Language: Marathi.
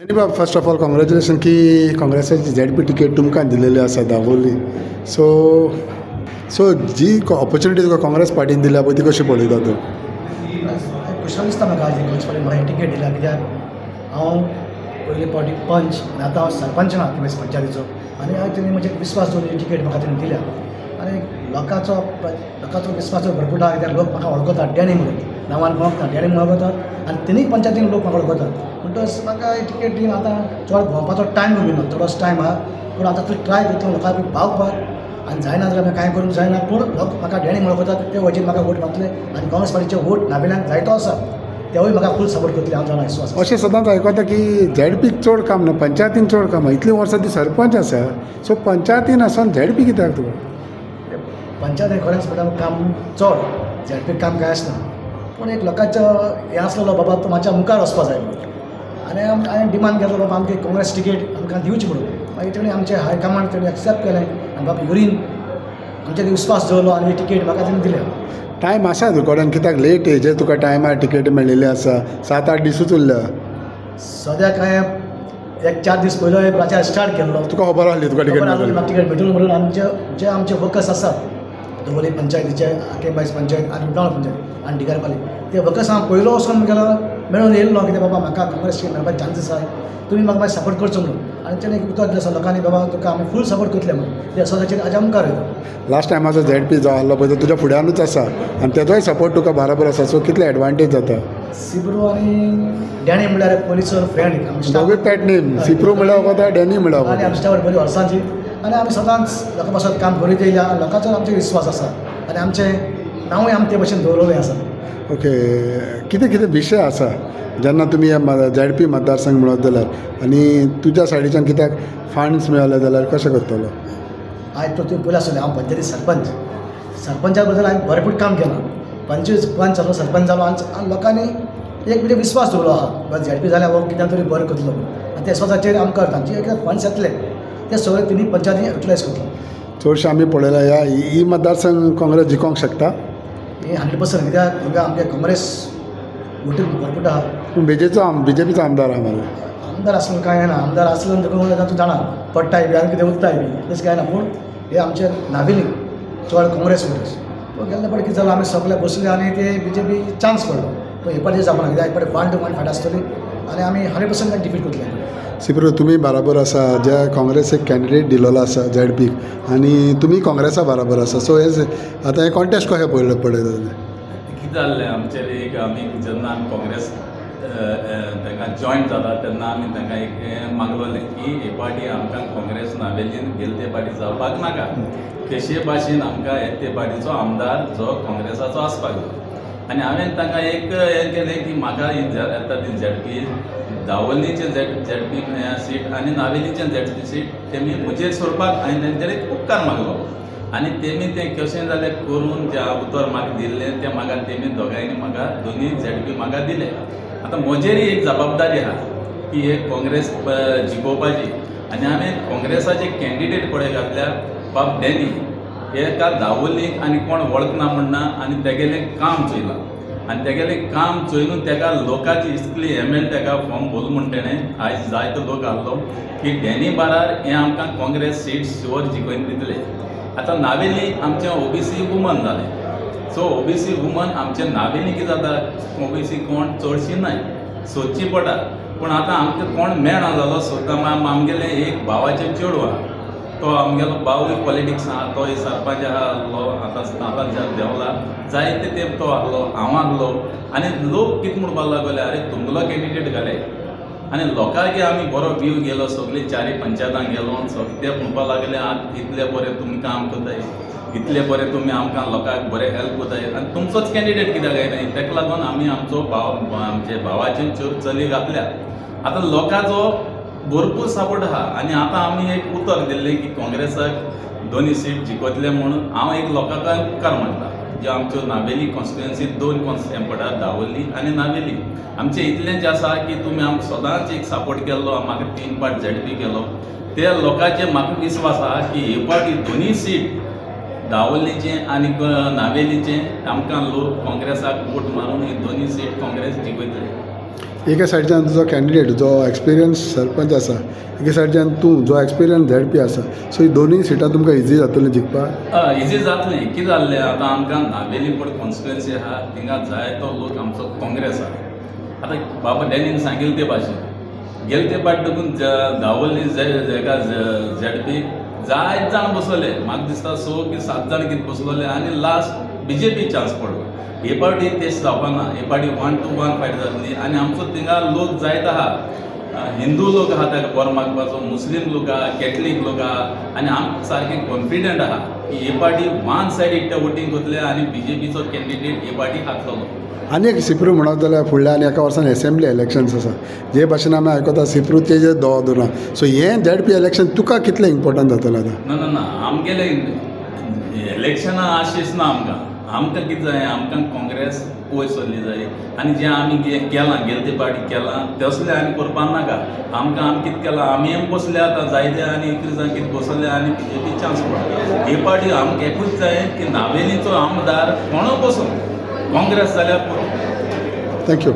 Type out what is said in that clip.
एनी बाब फर्स्ट ऑफ ऑल कॉंग्रॅच्युलेशन की काँग्रेसाची झेडपी तिकेट तुमकां दिलेली आसा दाबोली. सो जी ऑपॉर्च्युनिटी तुका काँग्रेस पार्टीन दिल्या पळय ती कशी पळयता तूं? खुशाल दिसता म्हाका आज काँग्रेस पार्टीन म्हाका टिकेट दिल्या, कित्याक हांव पयलीं पार्टी पंच आनी आतां हांव सरपंच ना केपें पंचायतीचो, आनी आज तेणी म्हजे विस्वास दवरून टिकेट म्हाका तेणी दिल्या. आनी लोकांचो विस्वास भरपूर आहा, कित्याक लोक म्हाका वळखतात डॅनी म्हणून, नांवान कोणाक ना डॅनी म्हणून वळखतात, आनी तेनी पंचायतीन लोक म्हाका वळखतात. म्हणटच म्हाका टिकेट दिवन आतां चड भोंवपाचो टायम उरना, थोडोच टायम आहा, पूण आतां तूं ट्राय करतलो लोकांक पावपाक, आनी जायना जाल्यार कांय करूंक जायना, पूण लोक म्हाका डॅनी म्हणून वळखतात, ते वजेन म्हाका वोट मागतले. आनी काँग्रेस पार्टीचे वोट नावेल्यान जायतो आसा, तेवूय म्हाका फूल सपोर्ट करतले, हांव जाणा विश्वास. अशें सदांच आयकता की झेडपीक चड काम ना, पंचायतीन चड काम. इतलीं वर्सां ती सरपंच आसा, सो पंचायतीन आसून झेडपी कित्याक तुका? पंचायत खरें हॉस्पिटल काम चड, झेडपीक काम कांय आसना, पूण एक लोकांचो हें आसलो बाबा तो मातशा मुखार वचपा जाय म्हणून, आनी हांवें डिमांड केलो बाबा आमकां काँग्रेस टिकेट आमकां दिवची म्हणून. मागीर तेणी आमचे हायकमांड तेणी एक्सेप्ट केलें, आनी बाबा युरीन आमचे विस्वास दवरलो आनी टिकेट म्हाका तेणी दिल्या. टायम आसा तुकोडेन, कित्याक लेट हेजेर तुका टायमार टिकेट मेळिल्ली आसा, 7-8 दिसूच उरल्या. सद्याक हांवें 1-4 दीस पयलो प्रचार स्टार्ट केल्लो. तुका खबर आसली तुका टिकेट मेळटली? म्हाका टिकेट मेळटली म्हणून आमचे वर्कर्स आसात दोवोली पंचायतीचे, आकेबाईस पंचायत आनी उटावळ पंचायत आनी डिगारपाली, ते वर्कर्स हांव पयलो वचून गेलो मेळून येयल्लो, कित्याक बाबा म्हाका काँग्रेस टिकेट मेळपाक चान्सीस आसाय, तुमी म्हाका मातशें सपोर्ट करचो म्हणून. आनी तेणें एक उतर दिलें आसा लोकांनी, बाबा तुका आमी फूल सपोर्ट करतले म्हणून. ते स्वताचेर आज मुखार वयता. लास्ट टायमाचो झेडपी जो आहलो पळय तो तुज्या फुड्यानूच आसा, आनी तेजोय सपोर्ट तुका बराबर आसा, सो कितले एडवांटेज जाता? सिब्रू आनी डॅनी म्हणल्यार पोलिसर फ्रेंड, दोगूय पेट नेम, सिप्रू म्हळ्यार वता डॅनी म्हळ्यार आनी आमच्या वांगडा बरी वर्सांची, आनी आमी सदांच लोकां पासत काम करीत येयल्या, लोकांचो आमचो विस्वास आसा, आनी आमचें नांवूय आमी ते भशेन दवरलेलें आसा. ओके, कितें कितें विशय आसा जेन्ना तुमी झेडपी मतदारसंघ म्हणत जाल्यार, आनी तुज्या सायडीच्यान कित्याक फंड्स मेळले जाल्यार कशें करतलो? आयज तो तुमी पयलीं आसतलें, हांव पंचायती सरपंचा बद्दल हांवें भरपूर काम केलां. पंच जालो, सरपंच जालो, आनी लोकांनी एक म्हणजे विस्वास दवरलो आहा, बस झेडपी जाल्यार हो कित्याक तरी बरें करतलो म्हणून. आनी ते स्वताचेर आमकां तांचे एक फंड्स येतले ते सगळे तिनी पंचायती युटिलायज करतलो. चडशें आमी पळयलां ही मतदारसंघ काँग्रेस जिखोंक शकता? हे 100%, कित्याक हिंगा आमगे काँग्रेस वोटींग भरपूर आहा. पूण बीजेपीचो आमदार आहा मरे. आमदार आसलो कांय ना, आमदार आसलो देखून तूं जाणा पडटाय बी आनी कितें उरताय बी, तशें कांय ना. पूण हे आमचे नावेली चड काँग्रेस वोटर्स तो गेल्ले पडे कितें जालो, आमी सगळे बसले आनी ते बीजेपी चान्स पडलो. पूण हे पाटी जावपाना, कित्याक हे पाटी 1 to 1 फायट आसतली आनी आमी 100% डिफीट करतले. सिप्रू, तुमी बराबर आसा, जे काँग्रेस एक कॅन्डिडेट दिलेलो आसा झेडपीक, आनी तुमी काँग्रेसा बराबर आसा, सो हे आतां हे कॉन्टेस्ट कशें पळयता? कितें जाल्लें आमचेर एक आमी जेन्ना आमी काँग्रेस तांकां जॉयन जाता तेन्ना आमी तांकां एक मागलोलें की हे पाटी आमकां काँग्रेस नावेलीन गेले ते पाटी जावपाक नाका, कशे भाशेन आमकां ते पाटीचो आमदार जो काँग्रेसाचो आसपाक जाय. आनी हांवें तांकां एक हें केलें की म्हाका येता ती झेडपी दावोलीचें झेडपी सीट आनी नावेलीचें झेडपी सीट तेमी म्हजेर सोडपाक हांवें तेंचेर एक उपकार मागलो. आनी तेमी तें कशें जालें करून जें उतर म्हाका दिल्लें तें म्हाका तेमी दोगांयनी म्हाका दोनी झेडपी म्हाका दिले. आतां म्हजेरय एक जबाबदारी आहा की हे काँग्रेस जिखोवपाची. आनी हांवें काँग्रेसाचे कॅन्डिडेट पळय घातल्या, बाब डॅनी हे काल दावोलीक आनी कोण वळखना म्हणना, आनी तेगेलें काम चोयलां, आनी तेगेलें काम चोयनून तेका लोकांची इतली एमएल तेका फॉर्म भोल म्हण तेणें आयज जायतो लोक आहलो की डॅनी बारार हें आमकां काँग्रेस सीट शुअर जिखोवन दितले. आतां नावेली आमचें ओबीसी वुमन जालें, सो ओबीसी वुमन आमचे नावेली कितें जाता, ओबीसी कोण चडशीं नाय, सोदची पडटा. पूण आतां आमकां कोण मेळना जालो सोदता. आमगेलें एक भावाचें चेडूं आहा, तो आमगेलो भावूय पॉलिटिक्स आहा, तोय सरपंच आहलो, आतां देंवला, जायते तेंप तो आहलो, हांव आहलो. आनी लोक कितें म्हणपाक लागले, अरे तुमगेलो कॅन्डिडेट घाले. आनी लोकांक आमी बरो व्यू गेलो, सगळी 4 पंचायतांक गेलो, ते म्हणपाक लागले आतां इतलें बरें तुमी काम करताय, इतलें बरें तुमी आमकां लोकांक बरें हेल्प करताय, आनी तुमचोच कॅन्डिडेट कित्याक येनाय. तेका लागून आमी आमचो आमचे भावाचे चली घातल्या. आतां लोकांचो भरपूर सपोर्ट आहा, आनी आतां आमी एक उतर दिल्लें की काँग्रेसाक दोनी सीट जिखतले म्हणून. हांव एक लोकांक उपकार मानता, जे आमच्यो नावेली कॉन्स्टिट्युएन्सी 2 कॉन्स्टिट्युएन्सी पडटा, दावोली आनी नावेली. आमचें इतलेंच आसा की तुमी आमकां सदांच एक सपोर्ट केल्लो, म्हाका 3 पाट झेडपी केलो. त्या लोकांचे म्हाका विस्वास आहा की हे पाटी दोनी सीट दावोलीचें आनी नावेलीचें आमकां लोक काँग्रेसाक वोट मारून ही दोनी सीट काँग्रेस जिखयतले. एका सायडीच्यान तुजो कॅन्डिडेट जो एक्सपिरियन्स सरपंच आसा, एका सायडीच्यान तूं जो एक्सपिरियन्स ZP आसा, सो ही दोनूय सिटां तुमकां इजी जातली जिखपाक? इजी जातलें. कितें जाल्लें आतां आमकां नावेली पड कॉन्स्टिट्युएन्सी आहा थिंगा जायतो लोक आमचो काँग्रेस आहा. आतां बाबा डॅनीन सांगिल्लें ते भाशेन गेले ते पाट देखून दावोली हेका ZP जायत जाण बसवले. म्हाका दिसता 6 की 7 जाण कितें बसलोले आनी लास्ट BJP चान्स पडलो. हे पावटी तेच जावपाना. हे पावटी 1 to 1 फायट जातली आनी आमचो थिंगा लोक जायत आहा. हिंदू लोक आहा ताका बरो मागपाचो, मुस्लीम लोक आहा, कॅथलीक लोक आहा आनी आमकां सारके कॉन्फिडंट आहा की हे पावटी वन सायड एकटे वोटींग करतले आनी BJPचो कॅन्डिडेट हे पावटी हारतलो. आनी एक सिप्रू म्हणत जाल्यार फुडल्या आनी एका वर्सान एसेंब्ली इलेक्शन्स आसा, जे भाशेन आमी आयकता सिप्रूचे जे दोन दुरां, सो हें ZP इलेक्शन तुका कितलें इम्पोर्टंट जातलें आतां? ना आमगेले इलेक्शनां आशीच ना आमकां कितें जाय, आमकां काँग्रेस वयर सरली जाय आनी जें आमी केलां गेले ते पाटी केलां तसलें आनी करपा नाका. आमी कितें केलां, आमी बसले आतां जायते आनी कितें जाय कितें बसले आनी BJP चान्स पडलो. हे पाटी आमकां एकूच जाय की नावेलीचो आमदार कोणो बसून काँग्रेस जाल्यार पुरो. थँक्यू.